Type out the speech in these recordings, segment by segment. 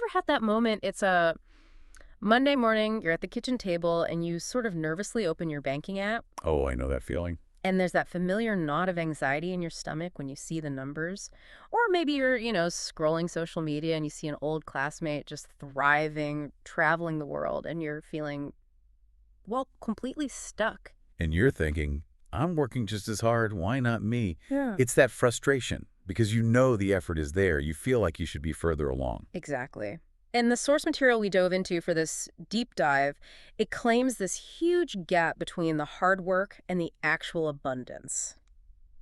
had that moment? It's a Monday morning, you're at the kitchen table, and you sort of nervously open your banking app, Oh, I know that feeling. and there's that familiar knot of anxiety in your stomach when you see the numbers. Or maybe you're, scrolling social media and you see an old classmate just thriving, traveling the world, and you're feeling, well, completely stuck. And you're thinking, I'm working just as hard. Why not me? Yeah. It's that frustration because you know the effort is there. You feel like you should be further along. Exactly. And the source material we dove into for this deep dive, it claims this huge gap between the hard work and the actual abundance.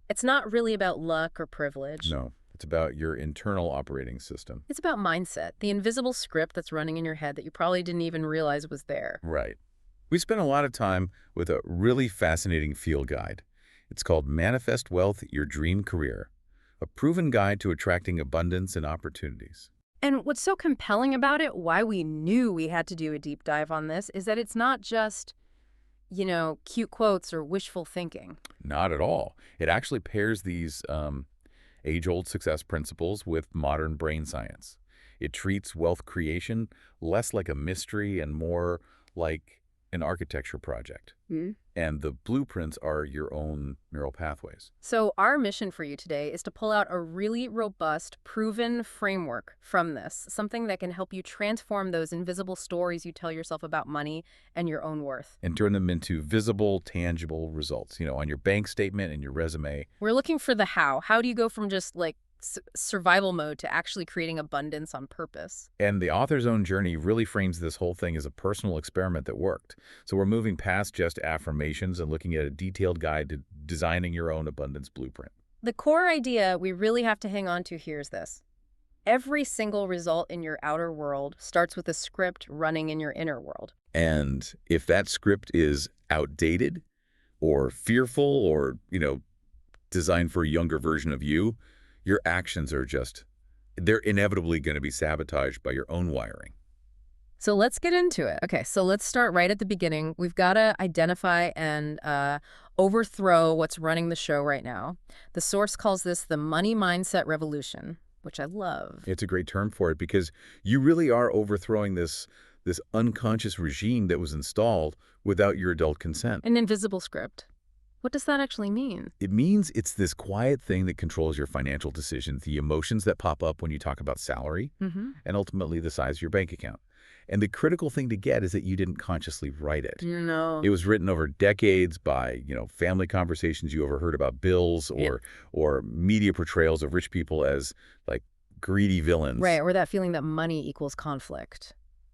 It's not really about luck or privilege. No, it's about your internal operating system. It's about mindset, the invisible script that's running in your head that you probably didn't even realize was there. Right. We spent a lot of time with a really fascinating field guide. It's called Manifest Wealth, Your Dream Career, a proven guide to attracting abundance and opportunities. And what's so compelling about it, why we knew we had to do a deep dive on this, is that it's not just, cute quotes or wishful thinking. Not at all. It actually pairs these age-old success principles with modern brain science. It treats wealth creation less like a mystery and more like an architecture project. And the blueprints are your own neural pathways. So our mission for you today is to pull out a really robust, proven framework from this, something that can help you transform those invisible stories you tell yourself about money and your own worth. And turn them into visible, tangible results, on your bank statement and your resume. We're looking for the how. How do you go from just like survival mode to actually creating abundance on purpose? And the author's own journey really frames this whole thing as a personal experiment that worked. So we're moving past just affirmations and looking at a detailed guide to designing your own abundance blueprint. The core idea we really have to hang on to here is this. Every single result in your outer world starts with a script running in your inner world. And if that script is outdated or fearful or, designed for a younger version of you, your actions are they're inevitably going to be sabotaged by your own wiring. So let's get into it. Okay, so let's start right at the beginning. We've got to identify and overthrow what's running the show right now. The source calls this the money mindset revolution, which I love. It's a great term for it because you really are overthrowing this unconscious regime that was installed without your adult consent. An invisible script. What does that actually mean? It means it's this quiet thing that controls your financial decisions, the emotions that pop up when you talk about salary, and ultimately the size of your bank account. And the critical thing to get is that you didn't consciously write it. No. It was written over decades by, family conversations you overheard about bills or media portrayals of rich people as, like, greedy villains. Right, or that feeling that money equals conflict,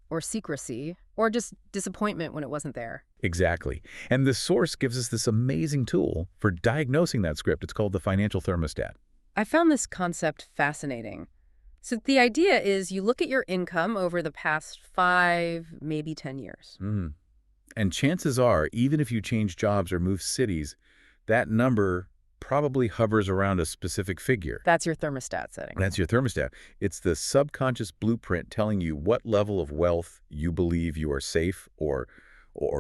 or secrecy, or just disappointment when it wasn't there. Exactly. And the source gives us this amazing tool for diagnosing that script. It's called the financial thermostat. I found this concept fascinating. So the idea is you look at your income over the past 5, maybe 10 years. And chances are, even if you change jobs or move cities, that number probably hovers around a specific figure. That's your thermostat setting. That's your thermostat. It's the subconscious blueprint telling you what level of wealth you believe you are safe or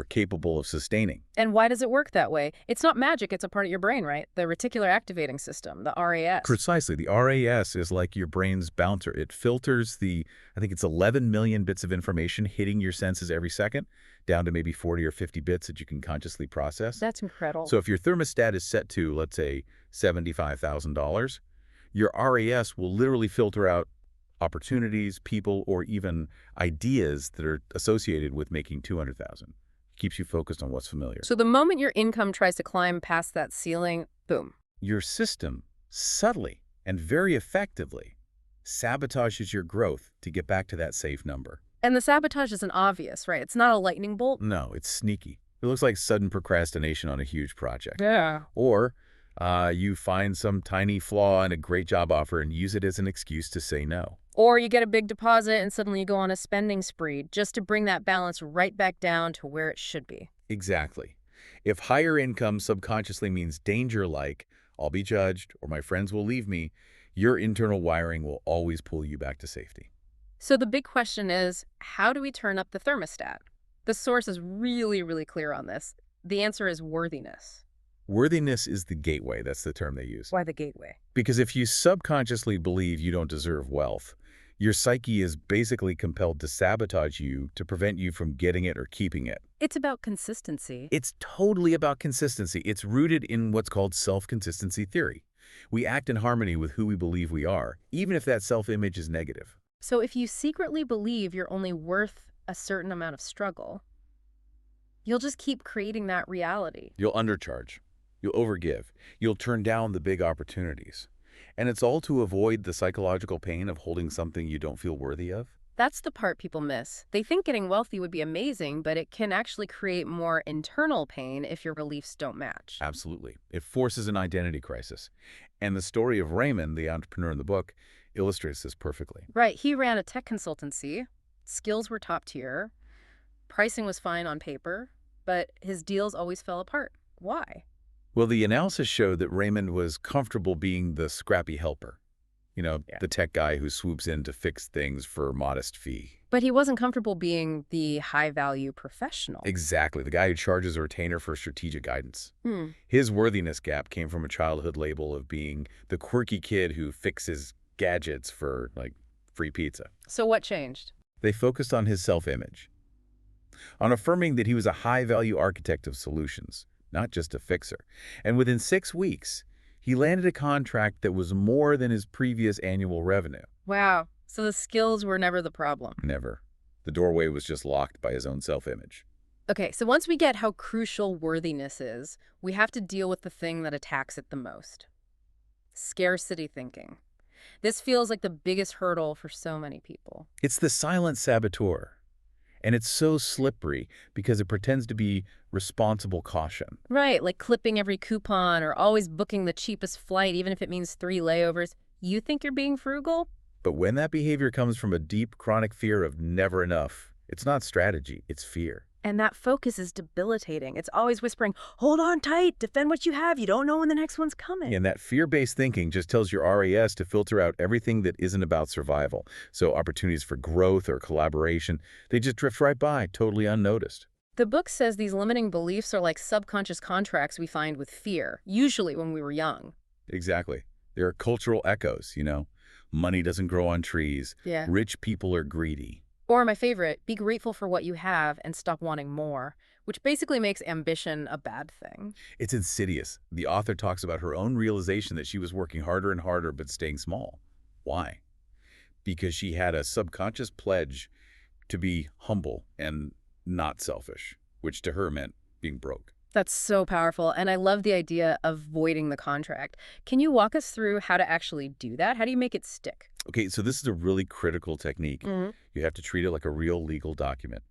capable of sustaining. And why does it work that way? It's not magic. It's a part of your brain, right? The reticular activating system, the RAS. Precisely. The RAS is like your brain's bouncer. It filters I think it's 11 million bits of information hitting your senses every second, down to maybe 40 or 50 bits that you can consciously process. That's incredible. So if your thermostat is set to, let's say, $75,000, your RAS will literally filter out opportunities, people, or even ideas that are associated with making $200,000. Keeps you focused on what's familiar. So the moment your income tries to climb past that ceiling, boom. Your system subtly and very effectively sabotages your growth to get back to that safe number. And the sabotage isn't obvious, right? It's not a lightning bolt. No, it's sneaky. It looks like sudden procrastination on a huge project. Yeah. Or you find some tiny flaw in a great job offer and use it as an excuse to say no. Or you get a big deposit and suddenly you go on a spending spree just to bring that balance right back down to where it should be. Exactly. If higher income subconsciously means danger like, I'll be judged or my friends will leave me, your internal wiring will always pull you back to safety. So the big question is, how do we turn up the thermostat? The source is really, really clear on this. The answer is worthiness. Worthiness is the gateway. That's the term they use. Why the gateway? Because if you subconsciously believe you don't deserve wealth, Your psyche is basically compelled to sabotage you to prevent you from getting it or keeping it. It's about consistency. It's totally about consistency. It's rooted in what's called self-consistency theory. We act in harmony with who we believe we are, even if that self-image is negative. So if you secretly believe you're only worth a certain amount of struggle, you'll just keep creating that reality. You'll undercharge. You'll overgive. You'll turn down the big opportunities. And it's all to avoid the psychological pain of holding something you don't feel worthy of. That's the part people miss. They think getting wealthy would be amazing, but it can actually create more internal pain if your beliefs don't match. Absolutely. It forces an identity crisis. And the story of Raymond, the entrepreneur in the book, illustrates this perfectly. Right, he ran a tech consultancy. Skills were top tier. Pricing was fine on paper, but his deals always fell apart. Why? Well, the analysis showed that Raymond was comfortable being the scrappy helper. Yeah. The tech guy who swoops in to fix things for a modest fee. But he wasn't comfortable being the high-value professional. Exactly, the guy who charges a retainer for strategic guidance. Hmm. His worthiness gap came from a childhood label of being the quirky kid who fixes gadgets for, like, free pizza. So what changed? They focused on his self-image, on affirming that he was a high-value architect of solutions, not just a fixer. And within 6 weeks, he landed a contract that was more than his previous annual revenue. Wow. So the skills were never the problem. Never. The doorway was just locked by his own self-image. Okay, so once we get how crucial worthiness is, we have to deal with the thing that attacks it the most. Scarcity thinking. This feels like the biggest hurdle for so many people. It's the silent saboteur. And it's so slippery because it pretends to be responsible caution. Right, like clipping every coupon or always booking the cheapest flight, even if it means 3 layovers. You think you're being frugal? But when that behavior comes from a deep, chronic fear of never enough, it's not strategy, it's fear. And that focus is debilitating. It's always whispering, hold on tight, defend what you have. You don't know when the next one's coming. And that fear-based thinking just tells your RAS to filter out everything that isn't about survival. So opportunities for growth or collaboration, they just drift right by, totally unnoticed. The book says these limiting beliefs are like subconscious contracts we find with fear, usually when we were young. Exactly. There are cultural echoes, Money doesn't grow on trees. Yeah. Rich people are greedy. Or my favorite, be grateful for what you have and stop wanting more, which basically makes ambition a bad thing. It's insidious. The author talks about her own realization that she was working harder and harder but staying small. Why? Because she had a subconscious pledge to be humble and not selfish, which to her meant being broke. That's so powerful, and I love the idea of voiding the contract. Can you walk us through how to actually do that? How do you make it stick? Okay, so this is a really critical technique. Mm-hmm. You have to treat it like a real legal document.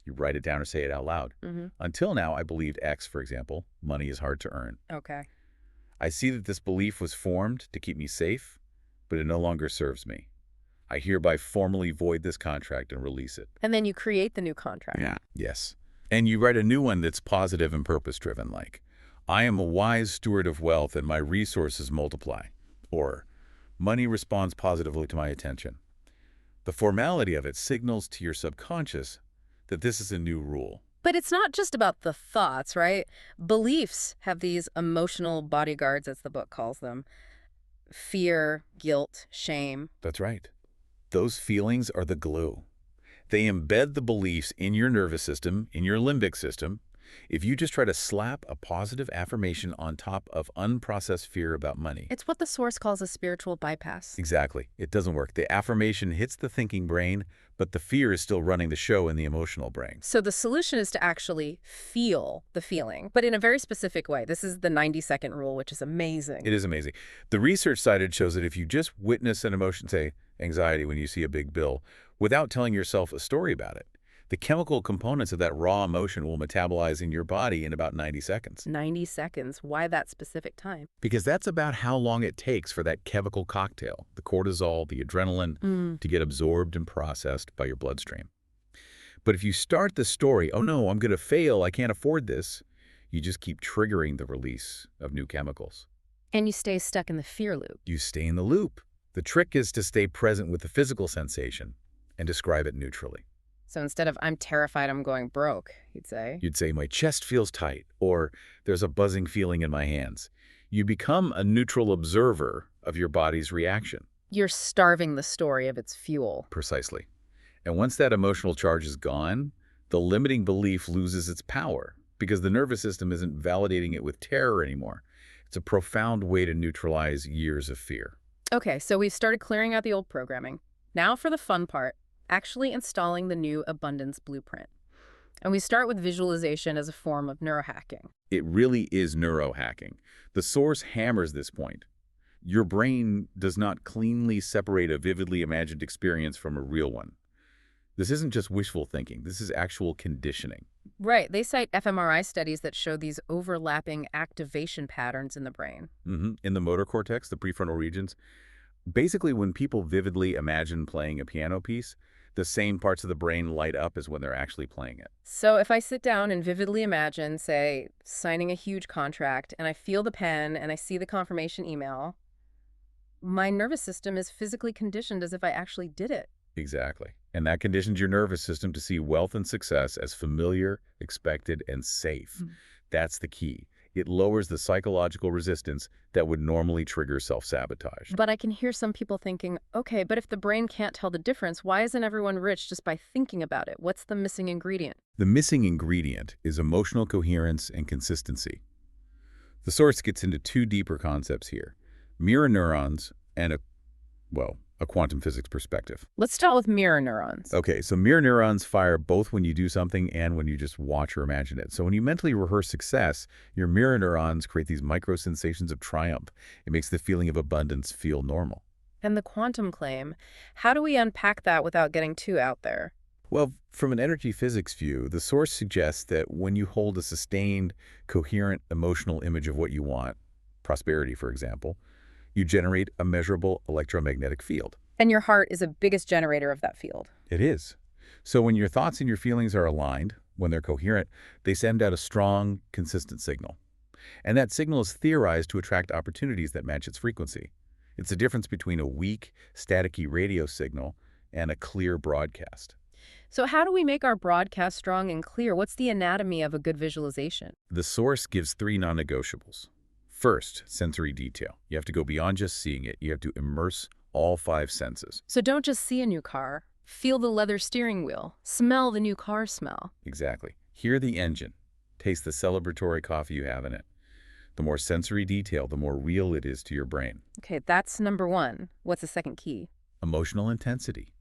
You write it down or say it out loud. Until now, I believed X, for example, money is hard to earn. Okay. I see that this belief was formed to keep me safe, but it no longer serves me. I hereby formally void this contract and release it. And then you create the new contract. Yeah. Yes. And you write a new one that's positive and purpose-driven, like, I am a wise steward of wealth and my resources multiply. Or, money responds positively to my attention. The formality of it signals to your subconscious that this is a new rule. But it's not just about the thoughts, right? Beliefs have these emotional bodyguards, as the book calls them. Fear, guilt, shame. That's right. Those feelings are the glue. They embed the beliefs in your nervous system, in your limbic system. If you just try to slap a positive affirmation on top of unprocessed fear about money. It's what the source calls a spiritual bypass. Exactly. It doesn't work. The affirmation hits the thinking brain, but the fear is still running the show in the emotional brain. So the solution is to actually feel the feeling, but in a very specific way. This is the 90-second rule, which is amazing. It is amazing. The research cited shows that if you just witness an emotion, say anxiety when you see a big bill, without telling yourself a story about it, the chemical components of that raw emotion will metabolize in your body in about 90 seconds. 90 seconds. Why that specific time? Because that's about how long it takes for that chemical cocktail, the cortisol, the adrenaline, to get absorbed and processed by your bloodstream. But if you start the story, oh no, I'm going to fail, I can't afford this, you just keep triggering the release of new chemicals. And you stay stuck in the fear loop. You stay in the loop. The trick is to stay present with the physical sensation and describe it neutrally. So instead of, I'm terrified I'm going broke, you'd say, my chest feels tight, or there's a buzzing feeling in my hands. You become a neutral observer of your body's reaction. You're starving the story of its fuel. Precisely. And once that emotional charge is gone, the limiting belief loses its power because the nervous system isn't validating it with terror anymore. It's a profound way to neutralize years of fear. Okay, so we've started clearing out the old programming. Now for the fun part, actually installing the new abundance blueprint. And we start with visualization as a form of neurohacking. It really is neurohacking. The source hammers this point. Your brain does not cleanly separate a vividly imagined experience from a real one. This isn't just wishful thinking. This is actual conditioning. Right, they cite fMRI studies that show these overlapping activation patterns in the brain. In the motor cortex, the prefrontal regions, basically when people vividly imagine playing a piano piece, the same parts of the brain light up as when they're actually playing it. So if I sit down and vividly imagine, say, signing a huge contract, and I feel the pen and I see the confirmation email, my nervous system is physically conditioned as if I actually did it. Exactly. And that conditions your nervous system to see wealth and success as familiar, expected, and safe. Mm. That's the key. It lowers the psychological resistance that would normally trigger self-sabotage. But I can hear some people thinking, okay, but if the brain can't tell the difference, why isn't everyone rich just by thinking about it? What's the missing ingredient? The missing ingredient is emotional coherence and consistency. The source gets into two deeper concepts here: mirror neurons and a quantum physics perspective. Let's start with mirror neurons. Okay, so mirror neurons fire both when you do something and when you just watch or imagine it. So when you mentally rehearse success, your mirror neurons create these micro sensations of triumph. It makes the feeling of abundance feel normal. And the quantum claim, how do we unpack that without getting too out there? Well, from an energy physics view, the source suggests that when you hold a sustained, coherent emotional image of what you want, prosperity, for example, you generate a measurable electromagnetic field. And your heart is the biggest generator of that field. It is. So when your thoughts and your feelings are aligned, when they're coherent, they send out a strong, consistent signal. And that signal is theorized to attract opportunities that match its frequency. It's the difference between a weak, staticky radio signal and a clear broadcast. So how do we make our broadcast strong and clear? What's the anatomy of a good visualization? The source gives three non-negotiables. First, sensory detail. You have to go beyond just seeing it. You have to immerse all five senses. So don't just see a new car. Feel the leather steering wheel. Smell the new car smell. Exactly. Hear the engine. Taste the celebratory coffee you have in it. The more sensory detail, the more real it is to your brain. Okay, that's number one. What's the second key? Emotional intensity.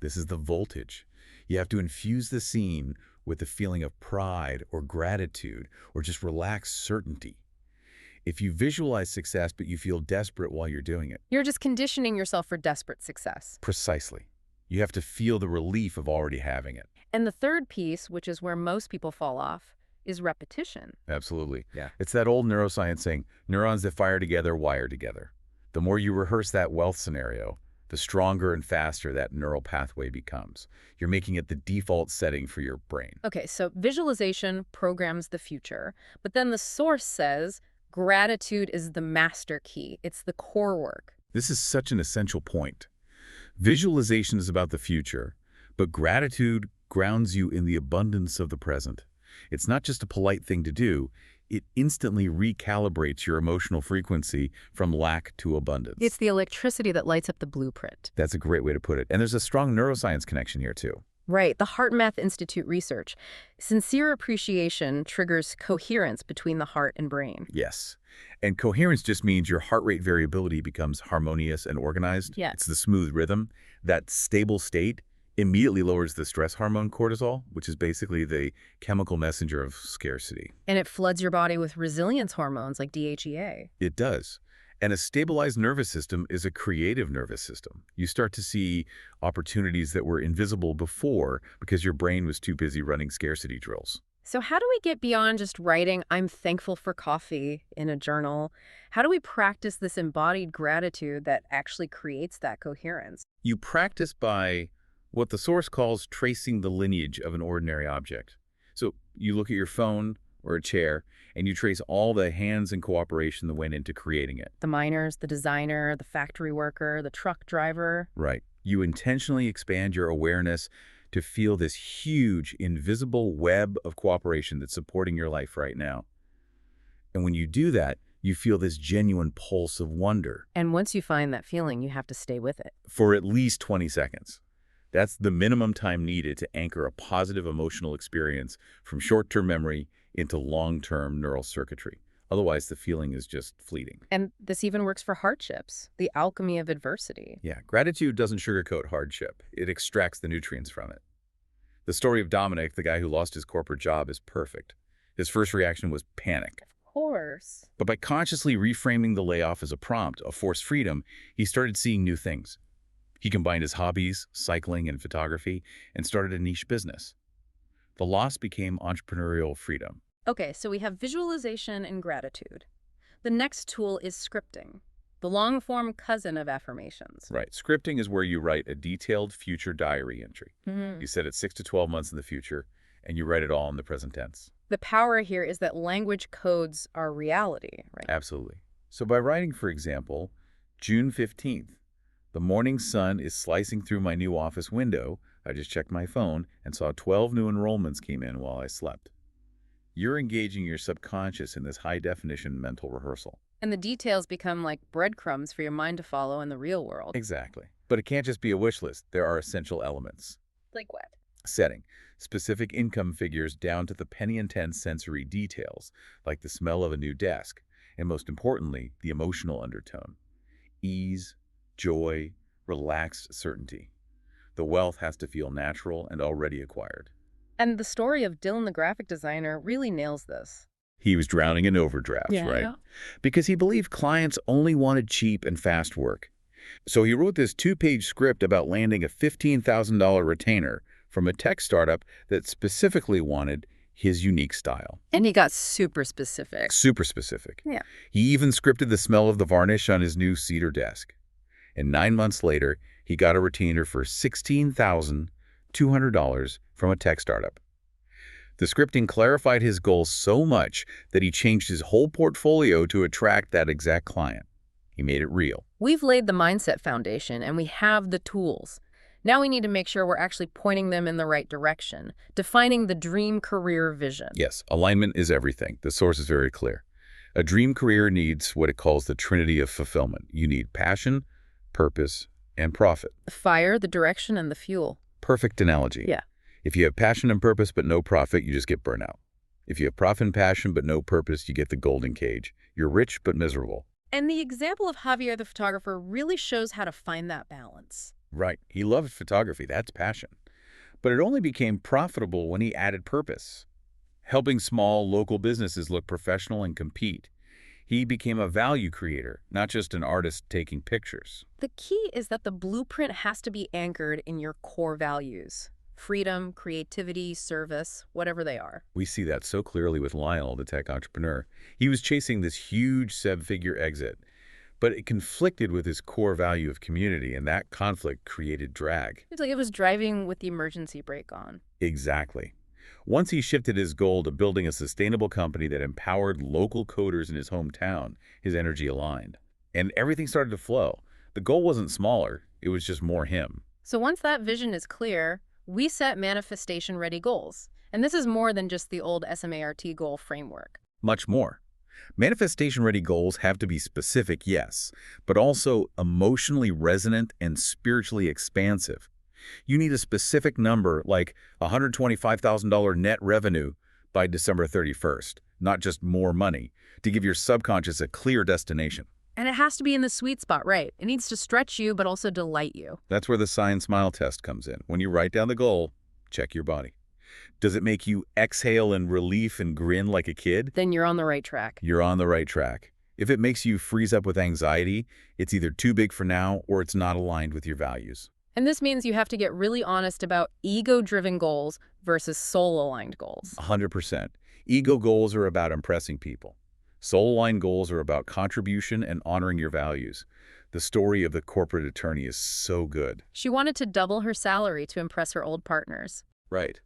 This is the voltage. You have to infuse the scene with the feeling of pride or gratitude or just relaxed certainty. If you visualize success but you feel desperate while you're doing it. You're just conditioning yourself for desperate success. Precisely. You have to feel the relief of already having it. And the third piece, which is where most people fall off, is repetition. Absolutely. Yeah. It's that old neuroscience saying, neurons that fire together wire together. The more you rehearse that wealth scenario, the stronger and faster that neural pathway becomes. You're making it the default setting for your brain. Okay, so visualization programs the future, but then the source says gratitude is the master key. It's the core work. This is such an essential point. Visualization is about the future, but gratitude grounds you in the abundance of the present. It's not just a polite thing to do. It instantly recalibrates your emotional frequency from lack to abundance. It's the electricity that lights up the blueprint. That's a great way to put it. And there's a strong neuroscience connection here, too. Right, the Heart Math Institute research. Sincere appreciation triggers coherence between the heart and brain. Yes. And coherence just means your heart rate variability becomes harmonious and organized. Yeah. It's the smooth rhythm. That stable state immediately lowers the stress hormone cortisol, which is basically the chemical messenger of scarcity. And it floods your body with resilience hormones like DHEA. It does. And a stabilized nervous system is a creative nervous system. You start to see opportunities that were invisible before because your brain was too busy running scarcity drills. So how do we get beyond just writing, "I'm thankful for coffee" in a journal? How do we practice this embodied gratitude that actually creates that coherence? You practice by what the source calls tracing the lineage of an ordinary object. So you look at your phone or a chair, and you trace all the hands and cooperation that went into creating it. The miners, the designer, the factory worker, the truck driver. Right. You intentionally expand your awareness to feel this huge, invisible web of cooperation that's supporting your life right now. And when you do that, You feel this genuine pulse of wonder And once you find that feeling, you have to stay with it. for at least 20 seconds. That's the minimum time needed to anchor a positive emotional experience from short-term memory into long-term neural circuitry. Otherwise, the feeling is just fleeting. And this even works for hardships, the alchemy of adversity. Yeah, gratitude doesn't sugarcoat hardship. It extracts the nutrients from it. The story of Dominic, the guy who lost his corporate job, is perfect. His first reaction was panic. Of course. But by consciously reframing the layoff as a prompt, a forced freedom, he started seeing new things. He combined his hobbies, cycling and photography, and started a niche business. The loss became entrepreneurial freedom. Okay, so we have visualization and gratitude. The next tool is scripting, the long-form cousin of affirmations. Right. Scripting is where you write a detailed future diary entry. You set it 6 to 12 months in the future, and you write it all in the present tense. The power here is that language codes our reality, right? Absolutely. So by writing, for example, June 15th, the morning sun is slicing through my new office window. I just checked my phone and saw 12 new enrollments came in while I slept. You're engaging your subconscious in this high-definition mental rehearsal. And the details become like breadcrumbs for your mind to follow in the real world. Exactly. But it can't just be a wish list. There are essential elements. Like what? Setting. Specific income figures down to the penny-intense sensory details, like the smell of a new desk, and most importantly, the emotional undertone. Ease, joy, relaxed certainty. The wealth has to feel natural and already acquired. And the story of Dylan, the graphic designer, really nails this. He was drowning in overdrafts, right? Because he believed clients only wanted cheap and fast work. So he wrote this 2-page script about landing a $15,000 retainer from a tech startup that specifically wanted his unique style. And he got super specific. Super specific. Yeah. He even scripted the smell of the varnish on his new cedar desk. And 9 months later, he got a retainer for $16,200 from a tech startup. The scripting clarified his goals so much that he changed his whole portfolio to attract that exact client. He made it real. We've laid the mindset foundation and we have the tools. Now we need to make sure we're actually pointing them in the right direction, defining the dream career vision. Yes, alignment is everything. The source is very clear. A dream career needs what it calls the trinity of fulfillment. You need passion, purpose, and profit. The fire, the direction, and the fuel. Perfect analogy. Yeah. If you have passion and purpose but no profit, you just get burnout. If you have profit and passion but no purpose, you get the golden cage. You're rich but miserable. And the example of Javier the photographer really shows how to find that balance. Right. He loved photography. That's passion. But it only became profitable when he added purpose, helping small local businesses look professional and compete. He became a value creator, not just an artist taking pictures. The key is that the blueprint has to be anchored in your core values. Freedom, creativity, service, whatever they are. We see that so clearly with Lionel, the tech entrepreneur. He was chasing this huge seven-figure exit, but it conflicted with his core value of community, and that conflict created drag. It's like it was driving with the emergency brake on. Exactly. Once he shifted his goal to building a sustainable company that empowered local coders in his hometown, his energy aligned. And everything started to flow. The goal wasn't smaller, it was just more him. So once that vision is clear, we set manifestation-ready goals. And this is more than just the old SMART goal framework. Much more. Manifestation-ready goals have to be specific, yes, but also emotionally resonant and spiritually expansive. You need a specific number like $125,000 net revenue by December 31st, not just more money, to give your subconscious a clear destination. And it has to be in the sweet spot, right? It needs to stretch you, but also delight you. That's where the sign smile test comes in. When you write down the goal, check your body. Does it make you exhale in relief and grin like a kid? Then you're on the right track. You're on the right track. If it makes you freeze up with anxiety, it's either too big for now or it's not aligned with your values. And this means you have to get really honest about ego-driven goals versus soul-aligned goals. 100%. Ego goals are about impressing people. Soul-aligned goals are about contribution and honoring your values. The story of the corporate attorney is so good. She wanted to double her salary to impress her old partners. Right.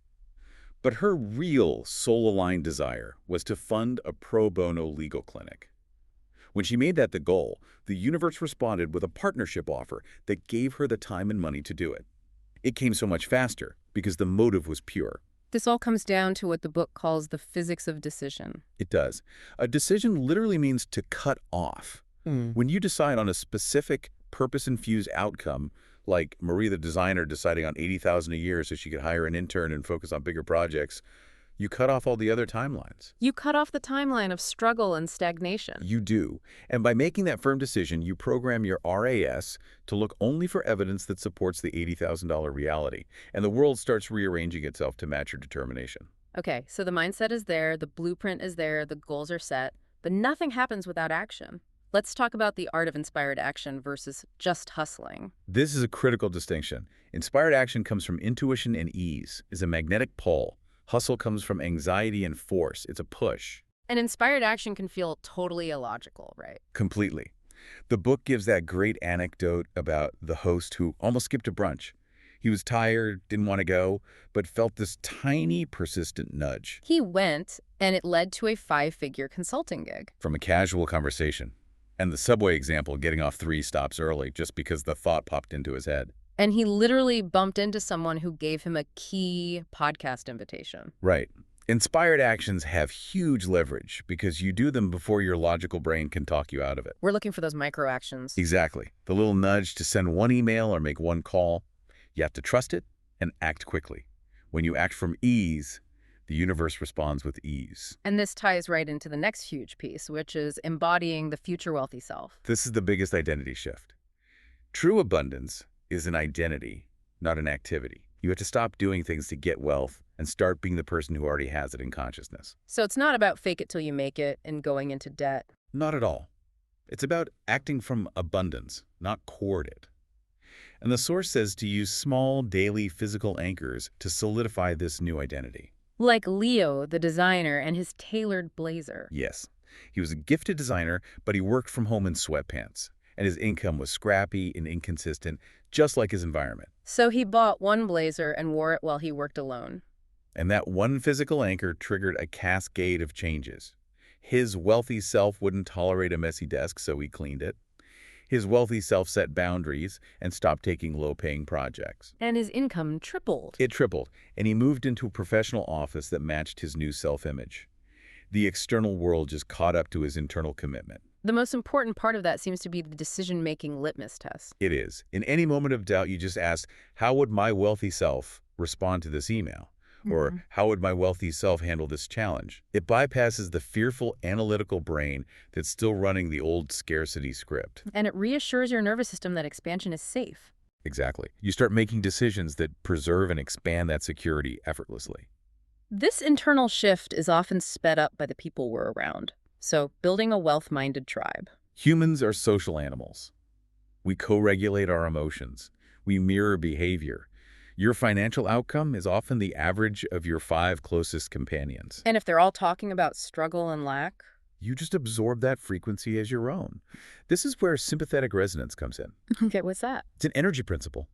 But her real soul-aligned desire was to fund a pro bono legal clinic. When she made that the goal, the universe responded with a partnership offer that gave her the time and money to do it. It came so much faster because the motive was pure. This all comes down to what the book calls the physics of decision. It does. A decision literally means to cut off. Mm. When you decide on a specific purpose-infused outcome, like Marie the designer deciding on 80,000 a year so she could hire an intern and focus on bigger projects, you cut off all the other timelines. You cut off the timeline of struggle and stagnation. You do. And by making that firm decision, you program your RAS to look only for evidence that supports the $80,000 reality, and the world starts rearranging itself to match your determination. Okay, so the mindset is there, the blueprint is there, the goals are set, but nothing happens without action. Let's talk about the art of inspired action versus just hustling. This is a critical distinction. Inspired action comes from intuition and ease, is a magnetic pull. Hustle comes from anxiety and force. It's a push. And inspired action can feel totally illogical, right? Completely. The book gives that great anecdote about the host who almost skipped a brunch. He was tired, didn't want to go, but felt this tiny, persistent nudge He went, and it led to a 5-figure consulting gig. from a casual conversation. And the subway example, getting off 3 stops early just because the thought popped into his head. And he literally bumped into someone who gave him a key podcast invitation. Right. Inspired actions have huge leverage because you do them before your logical brain can talk you out of it. We're looking for those micro actions. Exactly. The little nudge to send one email or make one call. You have to trust it and act quickly. When you act from ease, the universe responds with ease. And this ties right into the next huge piece, which is embodying the future wealthy self. This is the biggest identity shift. True abundance is an identity, not an activity. You have to stop doing things to get wealth and start being the person who already has it in consciousness. So it's not about fake it till you make it and going into debt. Not at all. It's about acting from abundance, not court it. And the source says to use small, daily physical anchors to solidify this new identity. Like Leo, the designer, and his tailored blazer. Yes, he was a gifted designer, but he worked from home in sweatpants, and his income was scrappy and inconsistent, just like his environment. So he bought one blazer and wore it while he worked alone. And that one physical anchor triggered a cascade of changes. His wealthy self wouldn't tolerate a messy desk, so he cleaned it. His wealthy self set boundaries and stopped taking low-paying projects. And his income tripled. It tripled, and he moved into a professional office that matched his new self-image. The external world just caught up to his internal commitment. The most important part of that seems to be the decision-making litmus test. It is. In any moment of doubt, you just ask, how would my wealthy self respond to this email? Or how would my wealthy self handle this challenge? It bypasses the fearful analytical brain that's still running the old scarcity script. And it reassures your nervous system that expansion is safe. Exactly. You start making decisions that preserve and expand that security effortlessly. This internal shift is often sped up by the people we're around. So building a wealth-minded tribe. Humans are social animals. We co-regulate our emotions. We mirror behavior. Your financial outcome is often the average of your 5 closest companions. And if they're all talking about struggle and lack? You just absorb that frequency as your own. This is where sympathetic resonance comes in. Okay, what's that? It's an energy principle.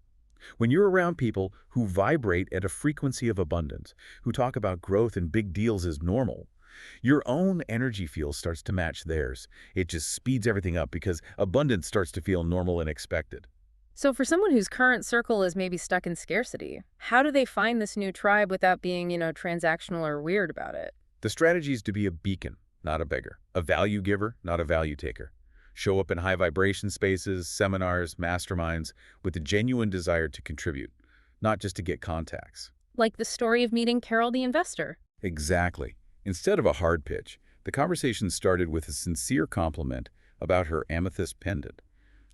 When you're around people who vibrate at a frequency of abundance, who talk about growth and big deals as normal, your own energy field starts to match theirs. It just speeds everything up because abundance starts to feel normal and expected. So for someone whose current circle is maybe stuck in scarcity, how do they find this new tribe without being, transactional or weird about it? The strategy is to be a beacon, not a beggar. A value giver, not a value taker. Show up in high vibration spaces, seminars, masterminds, with a genuine desire to contribute, not just to get contacts. Like the story of meeting Carol the investor. Exactly. Instead of a hard pitch, the conversation started with a sincere compliment about her amethyst pendant.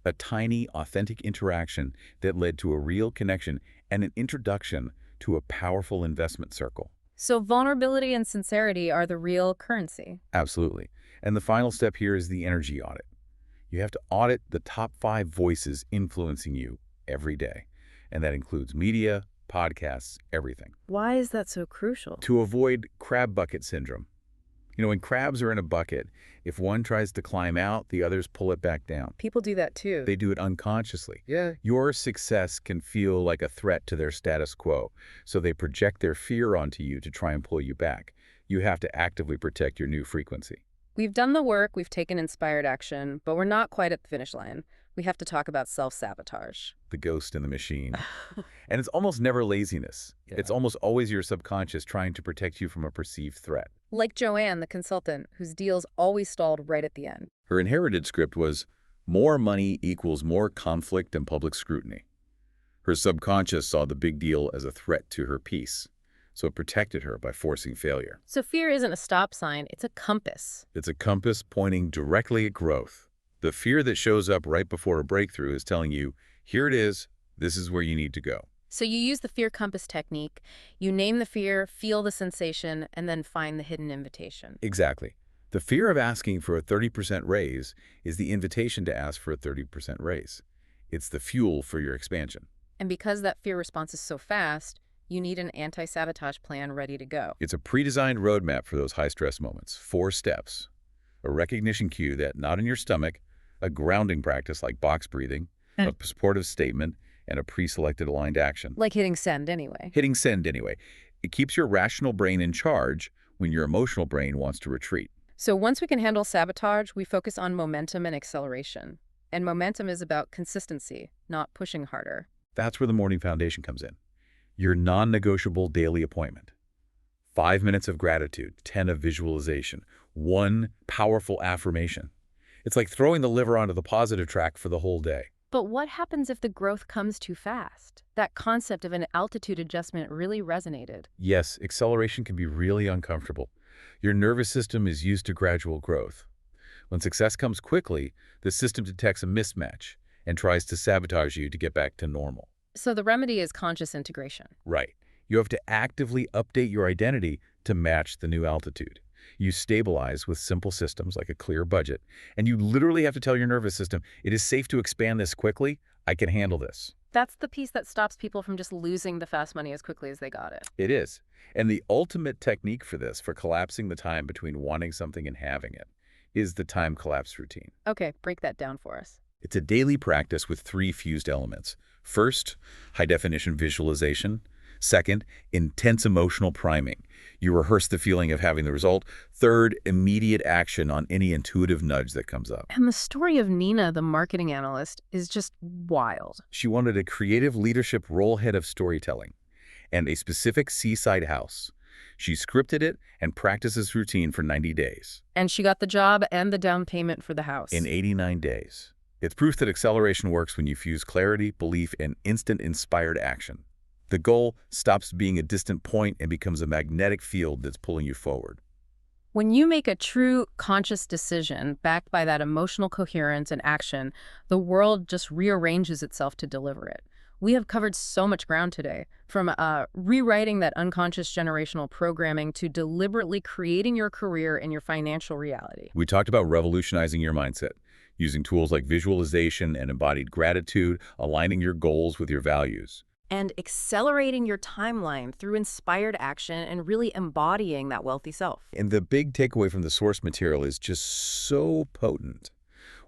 A tiny, authentic interaction that led to a real connection and an introduction to a powerful investment circle. So vulnerability and sincerity are the real currency. Absolutely. And the final step here is the energy audit. You have to audit the top 5 voices influencing you every day. And that includes media, podcasts, everything. Why is that so crucial? To avoid crab bucket syndrome. When crabs are in a bucket, if one tries to climb out, the others pull it back down. People do that too. They do it unconsciously. Yeah. Your success can feel like a threat to their status quo, so they project their fear onto you to try and pull you back. You have to actively protect your new frequency. We've done the work, we've taken inspired action, but we're not quite at the finish line. we have to talk about self-sabotage. The ghost in the machine. And it's almost never laziness. It's Yeah. almost always your subconscious trying to protect you from a perceived threat. Like Joanne, the consultant, whose deals always stalled right at the end. Her inherited script was, more money equals more conflict and public scrutiny. Her subconscious saw the big deal as a threat to her peace, so it protected her by forcing failure. So fear isn't a stop sign, it's a compass. It's a compass pointing directly at growth. The fear that shows up right before a breakthrough is telling you, here it is, this is where you need to go. So you use the fear compass technique, you name the fear, feel the sensation, and then find the hidden invitation. Exactly. The fear of asking for a 30% raise is the invitation to ask for a 30% raise. It's the fuel for your expansion. And because that fear response is so fast, you need an anti-sabotage plan ready to go. It's a pre-designed roadmap for those high-stress moments. 4 steps. A recognition cue that not in your stomach, a grounding practice like box breathing, a supportive statement, and a pre-selected aligned action. Like hitting send anyway. Hitting send anyway. It keeps your rational brain in charge when your emotional brain wants to retreat. So once we can handle sabotage, we focus on momentum and acceleration. And momentum is about consistency, not pushing harder. That's where the morning foundation comes in. Your non-negotiable daily appointment. 5 minutes of gratitude, 10 of visualization, 1 powerful affirmation. It's like throwing the liver onto the positive track for the whole day. But what happens if the growth comes too fast? That concept of an altitude adjustment really resonated. Yes, acceleration can be really uncomfortable. Your nervous system is used to gradual growth. When success comes quickly, the system detects a mismatch and tries to sabotage you to get back to normal. So the remedy is conscious integration. Right. You have to actively update your identity to match the new altitude. You stabilize with simple systems like a clear budget, and you literally have to tell your nervous system, it is safe to expand this quickly. I can handle this. That's the piece that stops people from just losing the fast money as quickly as they got it. It is. And the ultimate technique for this, for collapsing the time between wanting something and having it, is the time collapse routine. Okay, break that down for us. It's a daily practice with 3 fused elements. First, high-definition visualization. Second, intense emotional priming. You rehearse the feeling of having the result. Third, immediate action on any intuitive nudge that comes up. And the story of Nina, the marketing analyst, is just wild. She wanted a creative leadership role head of storytelling and a specific seaside house. She scripted it and practiced this routine for 90 days. And she got the job and the down payment for the house. In 89 days. It's proof that acceleration works when you fuse clarity, belief, and instant inspired action. The goal stops being a distant point and becomes a magnetic field that's pulling you forward. When you make a true conscious decision backed by that emotional coherence and action, the world just rearranges itself to deliver it. We have covered so much ground today, from rewriting that unconscious generational programming to deliberately creating your career and your financial reality. We talked about revolutionizing your mindset, using tools like visualization and embodied gratitude, aligning your goals with your values. And accelerating your timeline through inspired action and really embodying that wealthy self. And the big takeaway from the source material is just so potent.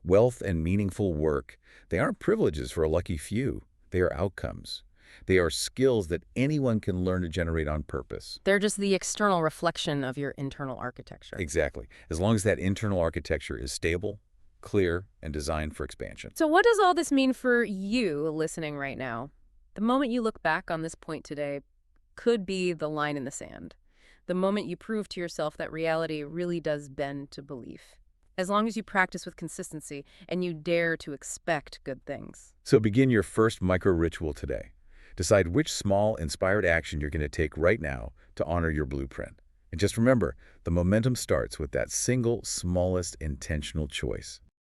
Wealth and meaningful work, they aren't privileges for a lucky few. They are outcomes. They are skills that anyone can learn to generate on purpose. They're just the external reflection of your internal architecture. Exactly. As long as that internal architecture is stable, clear, and designed for expansion. So what does all this mean for you listening right now? The moment you look back on this point today could be the line in the sand. The moment you prove to yourself that reality really does bend to belief. As long as you practice with consistency and you dare to expect good things. So begin your first micro-ritual today. Decide which small, inspired action you're going to take right now to honor your blueprint. And just remember, the momentum starts with that single, smallest intentional choice.